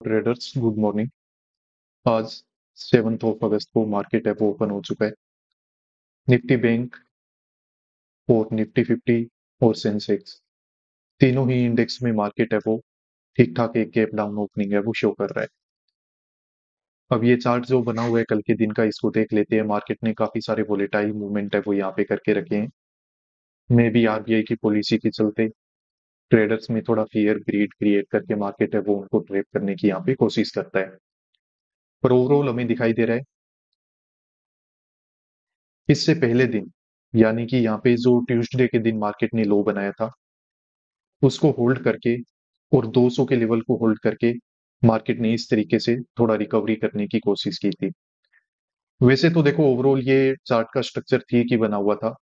Traders good morning. आज 7 अगस्त को market है वो ओपन हो चुका है। निफ्टी बैंक और निफ्टी 50 और सेंसेक्स तीनों ही इंडेक्स में मार्केट है वो ठीक ठाक एक गैप डाउन ओपनिंग है वो शो कर रहा है। अब ये चार्ट जो बना हुआ है कल के दिन का, इसको देख लेते हैं। मार्केट ने काफी सारे वोलेटाइल मूवमेंट है वो यहाँ पे करके रखे हैं। मे भी आरबीआई की पॉलिसी के चलते ट्रेडर्स में थोड़ा फियर ग्रीड क्रिएट करके मार्केट है वो उनको ट्रैप करने की यहाँ पे कोशिश करता है। पर ओवरऑल हमें दिखाई दे रहा है इससे पहले दिन, यानी कि यहाँ पे जो ट्यूसडे के दिन मार्केट ने लो बनाया था उसको होल्ड करके और 200 के लेवल को होल्ड करके मार्केट ने इस तरीके से थोड़ा रिकवरी करने की कोशिश की थी। वैसे तो देखो ओवरऑल ये चार्ट का स्ट्रक्चर ठीक ही बना हुआ था।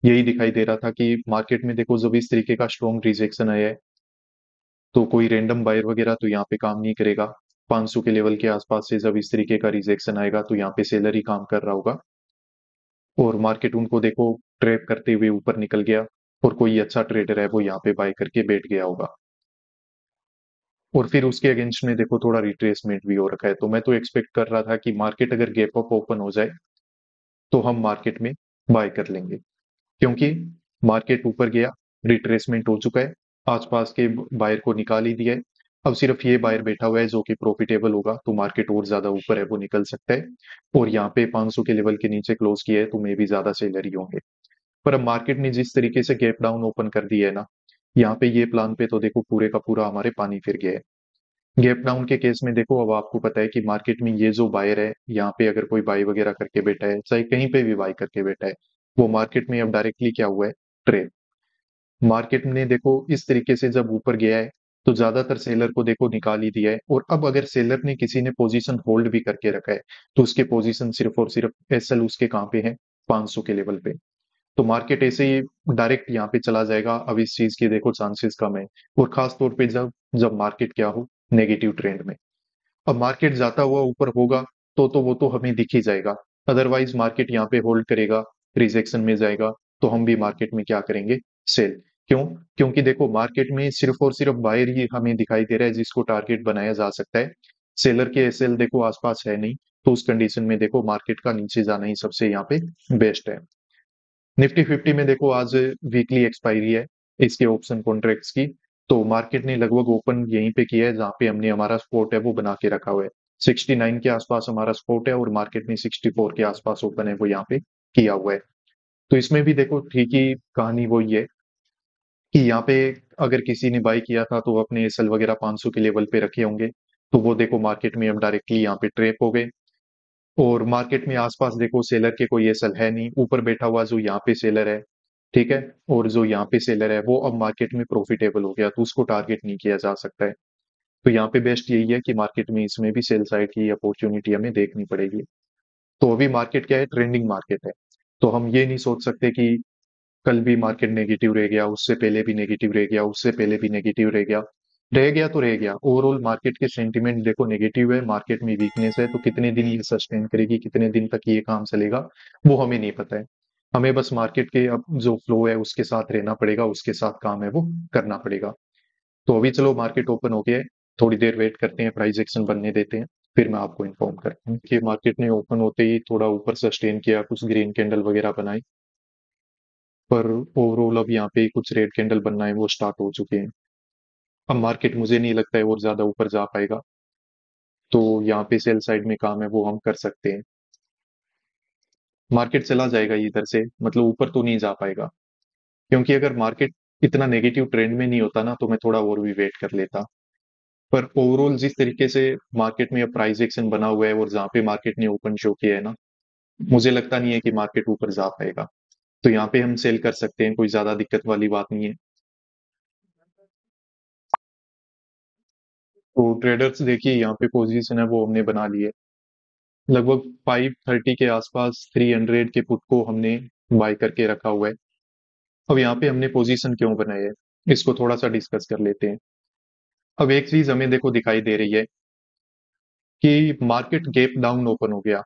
यही दिखाई दे रहा था कि मार्केट में देखो जब इस तरीके का स्ट्रॉन्ग रिजेक्शन आया है तो कोई रैंडम बायर वगैरह तो यहाँ पे काम नहीं करेगा। 500 के लेवल के आसपास से जब इस तरीके का रिजेक्शन आएगा तो यहाँ पे सेलर ही काम कर रहा होगा और मार्केट उनको देखो ट्रैप करते हुए ऊपर निकल गया और कोई अच्छा ट्रेडर है वो यहाँ पे बाय करके बैठ गया होगा और फिर उसके अगेंस्ट में देखो थोड़ा रिट्रेसमेंट भी हो रखा है। तो मैं तो एक्सपेक्ट कर रहा था कि मार्केट अगर गैप अप ओपन हो जाए तो हम मार्केट में बाय कर लेंगे, क्योंकि मार्केट ऊपर गया, रिट्रेसमेंट हो चुका है, आसपास के बायर को निकाल ही दिया है। अब सिर्फ ये बायर बैठा हुआ है जो कि प्रॉफिटेबल होगा तो मार्केट और ज्यादा ऊपर है वो निकल सकता है और यहाँ पे 500 के लेवल के नीचे क्लोज किया है तो मे भी ज्यादा सेलर ही होंगे। पर अब मार्केट ने जिस तरीके से गैप डाउन ओपन कर दिया है ना, यहाँ पे ये प्लान पे तो देखो पूरे का पूरा हमारे पानी फिर गया है। गैप डाउन के केस में देखो अब आपको पता है कि मार्केट में ये जो बायर है यहाँ पे अगर कोई बाई वगैरह करके बैठा है, चाहे कहीं पे भी बाई करके बैठा है, वो मार्केट में अब डायरेक्टली क्या हुआ है, ट्रेड। मार्केट ने देखो इस तरीके से जब ऊपर गया है तो ज्यादातर सेलर को देखो निकाल ही दिया है और अब अगर सेलर ने किसी ने पोजीशन होल्ड भी करके रखा है तो उसके पोजीशन सिर्फ और सिर्फ एसएल उसके कहाँ पे है, 500 के लेवल पे। तो मार्केट ऐसे ही डायरेक्ट यहाँ पे चला जाएगा। अब इस चीज की देखो चांसेस कम है और खास तौर पे जब जब मार्केट क्या हो, नेगेटिव ट्रेंड में। अब मार्केट जाता हुआ ऊपर होगा तो वो तो हमें दिख ही जाएगा। अदरवाइज मार्केट यहाँ पे होल्ड करेगा, रिजेक्शन में जाएगा तो हम भी मार्केट में क्या करेंगे, सेल। क्यों? क्योंकि देखो मार्केट में सिर्फ और सिर्फ बायर ही हमें दिखाई दे रहा है जिसको टारगेट बनाया जा सकता है। सेलर के एसएल देखो आसपास है नहीं, तो उस कंडीशन में देखो मार्केट का नीचे जाना ही सबसे यहाँ पे बेस्ट है। निफ्टी 50 में देखो आज वीकली एक्सपायरी है इसके ऑप्शन कॉन्ट्रैक्ट्स की, तो मार्केट ने लगभग ओपन यहीं पे किया है जहां पे हमने हमारा स्पोर्ट है वो बना के रखा हुआ है। 69 के आसपास हमारा स्पोर्ट है और मार्केट ने 64 के आसपास ओपन है वो यहाँ पे किया हुआ है। तो इसमें भी देखो ठीक ही कहानी वही है कि यहाँ पे अगर किसी ने बाई किया था तो अपने एसएल वगैरह 500 के लेवल पे रखे होंगे, तो वो देखो मार्केट में अब डायरेक्टली यहाँ पे ट्रेप हो गए और मार्केट में आसपास देखो सेलर के कोई एसएल है नहीं, ऊपर बैठा हुआ जो यहाँ पे सेलर है, ठीक है, और जो यहाँ पे सेलर है वो अब मार्केट में प्रॉफिटेबल हो गया तो उसको टारगेट नहीं किया जा सकता है। तो यहाँ पे बेस्ट यही है कि मार्केट में इसमें भी सेल साइड की अपॉर्चुनिटी हमें देखनी पड़ेगी। तो अभी मार्केट क्या है, ट्रेंडिंग मार्केट है। तो हम ये नहीं सोच सकते कि कल भी मार्केट नेगेटिव रह गया, उससे पहले भी नेगेटिव रह गया, उससे पहले भी नेगेटिव रह गया। रह गया तो रह गया, ओवरऑल मार्केट के सेंटीमेंट देखो नेगेटिव है, मार्केट में वीकनेस है, तो कितने दिन ये सस्टेन करेगी, कितने दिन तक ये काम चलेगा वो हमें नहीं पता है। हमें बस मार्केट के अब जो फ्लो है उसके साथ रहना पड़ेगा, उसके साथ काम है वो करना पड़ेगा। तो अभी चलो मार्केट ओपन हो गया है, थोड़ी देर वेट करते हैं, प्राइस एक्शन बनने देते हैं, फिर मैं आपको इन्फॉर्म करता हूँ कि मार्केट ने ओपन होते ही थोड़ा ऊपर सस्टेन किया, कुछ ग्रीन कैंडल वगैरह बनाई, पर ओवरऑल अब यहाँ पे कुछ रेड कैंडल बनना है वो स्टार्ट हो चुके हैं। अब मार्केट मुझे नहीं लगता है और ज्यादा ऊपर जा पाएगा, तो यहाँ पे सेल साइड में काम है वो हम कर सकते हैं। मार्केट चला जाएगा इधर से, मतलब ऊपर तो नहीं जा पाएगा, क्योंकि अगर मार्केट इतना नेगेटिव ट्रेंड में नहीं होता ना तो मैं थोड़ा और भी वेट कर लेता। पर ओवरऑल जिस तरीके से मार्केट में अब प्राइस एक्शन बना हुआ है और जहाँ पे मार्केट ने ओपन शो किया है ना, मुझे लगता नहीं है कि मार्केट ऊपर जा पाएगा। तो यहाँ पे हम सेल कर सकते हैं, कोई ज्यादा दिक्कत वाली बात नहीं है। तो ट्रेडर्स देखिए यहाँ पे पोजीशन है वो हमने बना ली है, लगभग 530 के आसपास 300 के पुट को हमने बाय करके रखा हुआ है। अब यहाँ पे हमने पोजीशन क्यों बनाई है इसको थोड़ा सा डिस्कस कर लेते हैं। अब एक चीज हमें देखो दिखाई दे रही है कि मार्केट गैप डाउन ओपन हो गया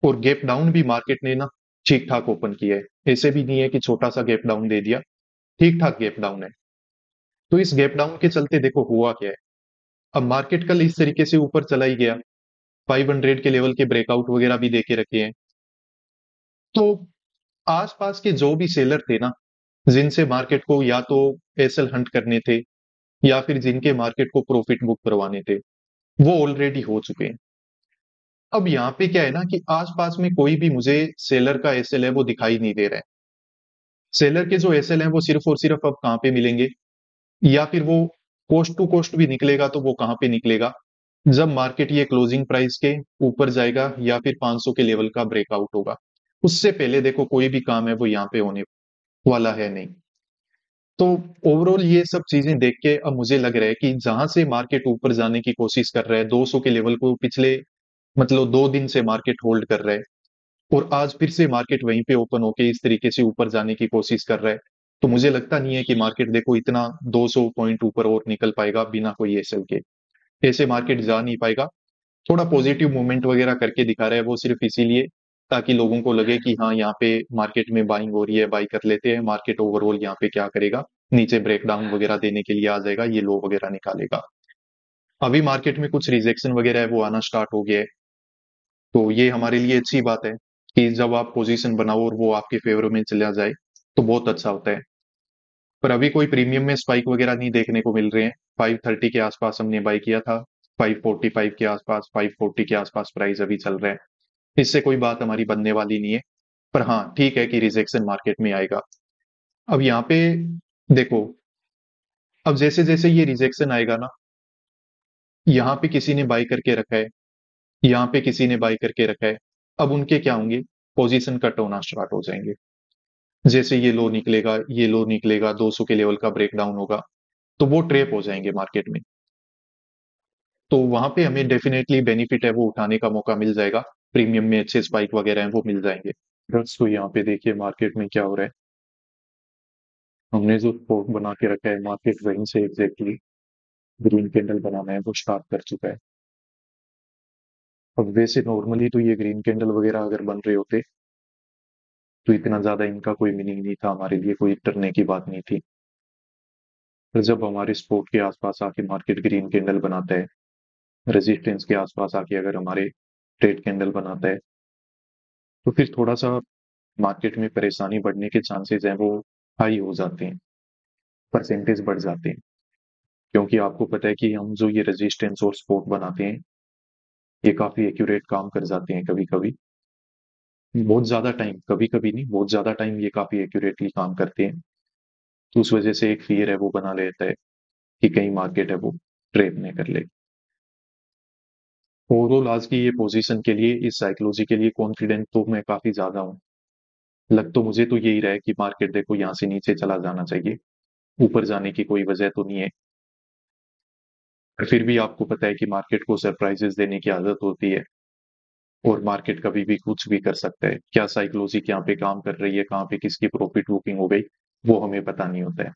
और गैप डाउन भी मार्केट ने ना ठीक ठाक ओपन किया है, ऐसे भी नहीं है कि छोटा सा गैप डाउन दे दिया, ठीक ठाक गैप डाउन है। तो इस गैप डाउन के चलते देखो हुआ क्या है, अब मार्केट कल इस तरीके से ऊपर चला ही गया, 500 के लेवल के ब्रेकआउट वगैरह भी देके रखे हैं। तो आसपास के जो भी सेलर थे ना, जिनसे मार्केट को या तो एसएल हंट करने थे या फिर जिनके मार्केट को प्रॉफिट बुक करवाने थे, वो ऑलरेडी हो चुके हैं। अब यहाँ पे क्या है ना कि आसपास में कोई भी मुझे सेलर का एसएल है वो दिखाई नहीं दे रहा है। सेलर के जो एसएल हैं वो सिर्फ और सिर्फ अब कहाँ पे मिलेंगे, या फिर वो कोस्ट टू कोस्ट भी निकलेगा तो वो कहाँ पे निकलेगा, जब मार्केट ये क्लोजिंग प्राइस के ऊपर जाएगा या फिर 500 के लेवल का ब्रेकआउट होगा। उससे पहले देखो कोई भी काम है वो यहाँ पे होने वाला है नहीं। तो ओवरऑल ये सब चीजें देख के अब मुझे लग रहा है कि जहां से मार्केट ऊपर जाने की कोशिश कर रहा है, 200 के लेवल को पिछले मतलब 2 दिन से मार्केट होल्ड कर रहा है, और आज फिर से मार्केट वहीं पे ओपन होके इस तरीके से ऊपर जाने की कोशिश कर रहा है। तो मुझे लगता नहीं है कि मार्केट देखो इतना 200 पॉइंट ऊपर और निकल पाएगा बिना कोई एसएल के। ऐसे मार्केट जा नहीं पाएगा। थोड़ा पॉजिटिव मूवमेंट वगैरह करके दिखा रहा है वो सिर्फ इसीलिए ताकि लोगों को लगे कि हाँ यहाँ पे मार्केट में बाइंग हो रही है, बाई कर लेते हैं। मार्केट ओवरऑल यहाँ पे क्या करेगा, नीचे ब्रेकडाउन वगैरह देने के लिए आ जाएगा, ये लो वगैरह निकालेगा। अभी मार्केट में कुछ रिजेक्शन वगैरह है वो आना स्टार्ट हो गया है। तो ये हमारे लिए अच्छी बात है कि जब आप पोजीशन बनाओ और वो आपके फेवर में चला जाए तो बहुत अच्छा होता है। पर अभी कोई प्रीमियम में स्पाइक वगैरह नहीं देखने को मिल रहे हैं। 530 के आसपास हमने बाई किया था, 545 के आसपास, 540 के आसपास प्राइस अभी चल रहा है। इससे कोई बात हमारी बनने वाली नहीं है। पर हाँ ठीक है कि रिजेक्शन मार्केट में आएगा। अब यहाँ पे देखो, अब जैसे जैसे ये रिजेक्शन आएगा ना, यहाँ पे किसी ने बाई करके रखा है, यहाँ पे किसी ने बाई करके रखा है, अब उनके क्या होंगे, पोजीशन कट होना स्टार्ट हो जाएंगे। जैसे ये लो निकलेगा, 200 के लेवल का ब्रेकडाउन होगा, तो वो ट्रेप हो जाएंगे मार्केट में। तो वहां पे हमें डेफिनेटली बेनिफिट है वो उठाने का मौका मिल जाएगा। प्रीमियम में अच्छे स्पाइक वगैरह हैं वो मिल जाएंगे। तो यहाँ पे देखिए मार्केट में क्या हो रहा है। हमने जो स्पोर्ट बना के रखा है मार्केट वहीं से एग्जैक्टली ग्रीन कैंडल बनाना है वो स्टार्ट कर चुका है। अब वैसे नॉर्मली तो ये ग्रीन कैंडल वगैरह अगर बन रहे होते तो इतना ज्यादा इनका कोई मीनिंग नहीं था, हमारे लिए कोई डरने की बात नहीं थी। पर जब हमारे स्पोर्ट के आसपास आके मार्केट ग्रीन कैंडल बनाता है, रेजिस्टेंस के आसपास आके अगर हमारे रेड कैंडल बनाता है, तो फिर थोड़ा सा मार्केट में परेशानी बढ़ने के चांसेस हैं वो हाई हो जाते हैं, परसेंटेज बढ़ जाते हैं। क्योंकि आपको पता है कि हम जो ये रेजिस्टेंस और सपोर्ट बनाते हैं ये काफी एक्यूरेट काम कर जाते हैं। कभी कभी बहुत ज्यादा टाइम, कभी कभी नहीं, बहुत ज्यादा टाइम ये काफी एक्यूरेटली काम करते हैं। तो उस वजह से एक फियर है वो बना लेता है कि कहीं मार्केट है वो ट्रेड न कर ले। ओवरऑल आज की ये पोजीशन के लिए, इस साइकोलॉजी के लिए कॉन्फिडेंट तो मैं काफी ज्यादा हूँ। लग तो मुझे तो यही रहा है कि मार्केट देखो यहाँ से नीचे चला जाना चाहिए, ऊपर जाने की कोई वजह तो नहीं है। पर फिर भी आपको पता है कि मार्केट को सरप्राइजेस देने की आदत होती है, और मार्केट कभी भी कुछ भी कर सकता है। क्या साइकोलॉजी यहाँ पे काम कर रही है, कहाँ पे किसकी प्रॉफिट बुकिंग हो गई, वो हमें पता नहीं होता है।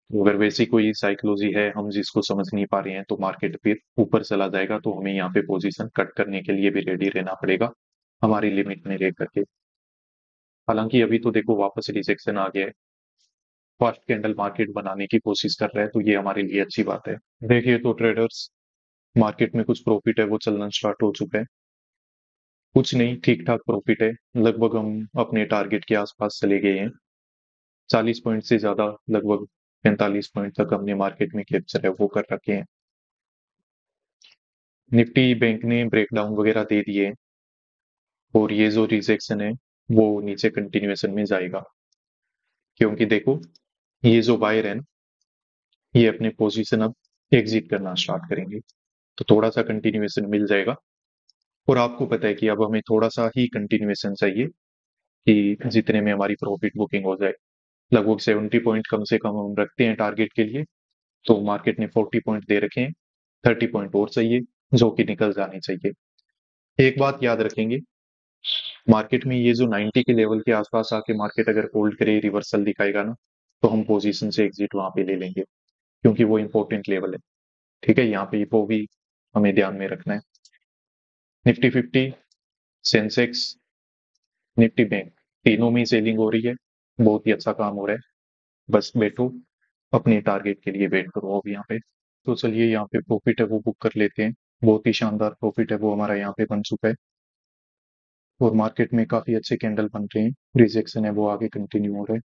तो अगर वैसी कोई साइकोलॉजी है हम जिसको समझ नहीं पा रहे हैं तो मार्केट फिर ऊपर चला जाएगा, तो हमें यहाँ पे पोजीशन कट करने के लिए भी रेडी रहना पड़ेगा, हमारी लिमिट में रह करके। हालांकि अभी तो देखो वापस रिजेक्शन आ गया है, फर्स्ट कैंडल मार्केट बनाने की कोशिश कर रहा है, तो ये हमारे लिए अच्छी बात है। देखिए तो ट्रेडर्स, मार्केट में कुछ प्रॉफिट है वो चलना स्टार्ट हो चुका है। कुछ नहीं, ठीक ठाक प्रॉफिट है। लगभग हम अपने टारगेट के आसपास चले गए हैं। 40 पॉइंट से ज्यादा, लगभग 45 पॉइंट तक हमने मार्केट में कैप्चर है वो कर रखे हैं। निफ्टी बैंक ने ब्रेकडाउन वगैरह दे दिए, और ये जो रिजेक्शन है वो नीचे कंटिन्यूएशन में जाएगा। क्योंकि देखो ये जो बायर है ना, ये अपने पोजीशन अब एग्जिट करना स्टार्ट करेंगे, तो थोड़ा सा कंटिन्यूएशन मिल जाएगा। और आपको पता है कि अब हमें थोड़ा सा ही कंटिन्यूएशन चाहिए कि जितने में हमारी प्रॉफिट बुकिंग हो जाए। लगभग 70 पॉइंट कम से कम हम रखते हैं टारगेट के लिए। तो मार्केट ने 40 पॉइंट दे रखे हैं, 30 पॉइंट और चाहिए जो कि निकल जाने चाहिए। एक बात याद रखेंगे, मार्केट में ये जो 90 के लेवल के आसपास आके मार्केट अगर होल्ड करे, रिवर्सल दिखाएगा ना, तो हम पोजीशन से एग्जिट वहां पे ले लेंगे, क्योंकि वो इंपॉर्टेंट लेवल है। ठीक है, यहाँ पे वो भी हमें ध्यान में रखना है। निफ्टी 50, सेंसेक्स, निफ्टी बैंक, तीनों में सेलिंग हो रही है। बहुत ही अच्छा काम हो रहा है। बस बैठो, अपने टारगेट के लिए वेट करो अब यहाँ पे। तो चलिए यहाँ पे प्रॉफिट है वो बुक कर लेते हैं। बहुत ही शानदार प्रॉफिट है वो हमारा यहाँ पे बन चुका है और मार्केट में काफी अच्छे कैंडल बन रहे हैं। रिजेक्शन है वो आगे कंटिन्यू हो रहा है।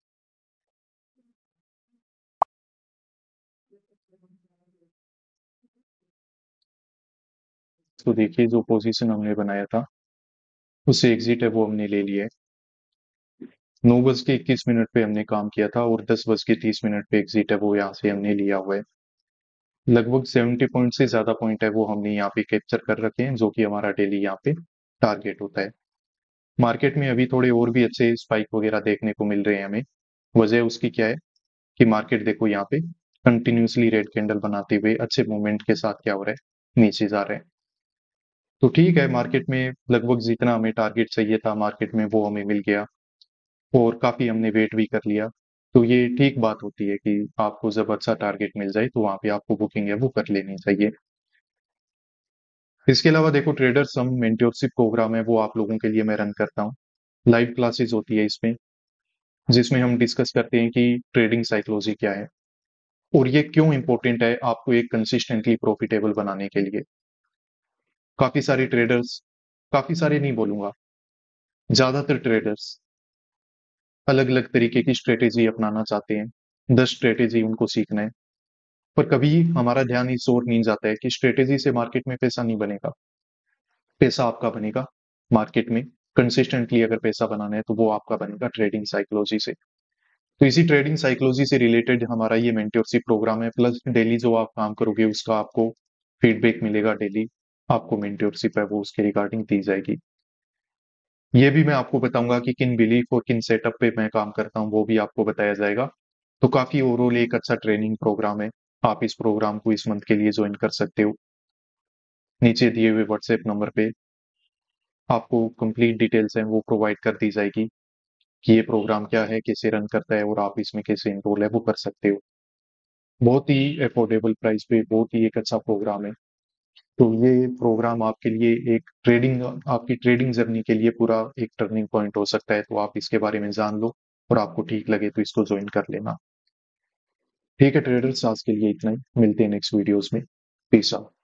तो देखिए जो पोजीशन हमने बनाया था उससे एग्जिट है वो हमने ले लिया है। 9:21 पे हमने काम किया था और 10:30 पे एग्जिट है वो यहाँ से हमने लिया हुआ है। लगभग 70 पॉइंट से ज्यादा पॉइंट है वो हमने यहाँ पे कैप्चर कर रखे हैं, जो कि हमारा डेली यहाँ पे टारगेट होता है। मार्केट में अभी थोड़े और भी अच्छे स्पाइक वगैरह देखने को मिल रहे हैं हमें। वजह उसकी क्या है कि मार्केट देखो यहाँ पे कंटिन्यूसली रेड कैंडल बनाते हुए अच्छे मूवमेंट के साथ क्या हो रहा है, नीचे जा रहे हैं। तो ठीक है, मार्केट में लगभग जितना हमें टारगेट चाहिए था मार्केट में वो हमें मिल गया और काफी हमने वेट भी कर लिया। तो ये ठीक बात होती है कि आपको जब अच्छा टारगेट मिल जाए तो वहां पे आपको बुकिंग है वो कर लेनी चाहिए। इसके अलावा देखो ट्रेडर सम मेंटरशिप प्रोग्राम है वो आप लोगों के लिए मैं रन करता हूँ। लाइव क्लासेस होती है इसमें, जिसमें हम डिस्कस करते हैं कि ट्रेडिंग साइकोलॉजी क्या है और ये क्यों इंपॉर्टेंट है आपको एक कंसिस्टेंटली प्रॉफिटेबल बनाने के लिए। काफी सारे ट्रेडर्स, काफी सारे नहीं बोलूंगा, ज्यादातर ट्रेडर्स अलग अलग तरीके की स्ट्रेटेजी अपनाना चाहते हैं। 10 स्ट्रेटेजी उनको सीखना है, पर कभी हमारा ध्यान इस ओर नहीं जाता है कि स्ट्रेटेजी से मार्केट में पैसा नहीं बनेगा। पैसा आपका बनेगा मार्केट में, कंसिस्टेंटली अगर पैसा बनाना है तो वो आपका बनेगा ट्रेडिंग साइकोलॉजी से। तो इसी ट्रेडिंग साइकोलॉजी से रिलेटेड हमारा ये मेंटरशिप प्रोग्राम है, प्लस डेली जो आप काम करोगे उसका आपको फीडबैक मिलेगा। डेली आपको मेंटरशिप है वो उसके रिगार्डिंग दी जाएगी। ये भी मैं आपको बताऊंगा कि किन बिलीफ और किन सेटअप पे मैं काम करता हूँ वो भी आपको बताया जाएगा। तो काफी ओवरऑल एक अच्छा ट्रेनिंग प्रोग्राम है। आप इस प्रोग्राम को इस मंथ के लिए ज्वाइन कर सकते हो। नीचे दिए हुए व्हाट्सएप नंबर पे आपको कंप्लीट डिटेल्स हैं वो प्रोवाइड कर दी जाएगी कि ये प्रोग्राम क्या है, कैसे रन करता है और आप इसमें कैसे इनरोल है वो कर सकते हो। बहुत ही अफोर्डेबल प्राइस पे बहुत ही एक अच्छा प्रोग्राम है। तो ये प्रोग्राम आपके लिए एक ट्रेडिंग, आपकी ट्रेडिंग जर्नी के लिए पूरा एक टर्निंग पॉइंट हो सकता है। तो आप इसके बारे में जान लो और आपको ठीक लगे तो इसको ज्वाइन कर लेना। ठीक है ट्रेडर्स, आज के लिए इतना ही, मिलते हैं नेक्स्ट वीडियोस में। Peace out.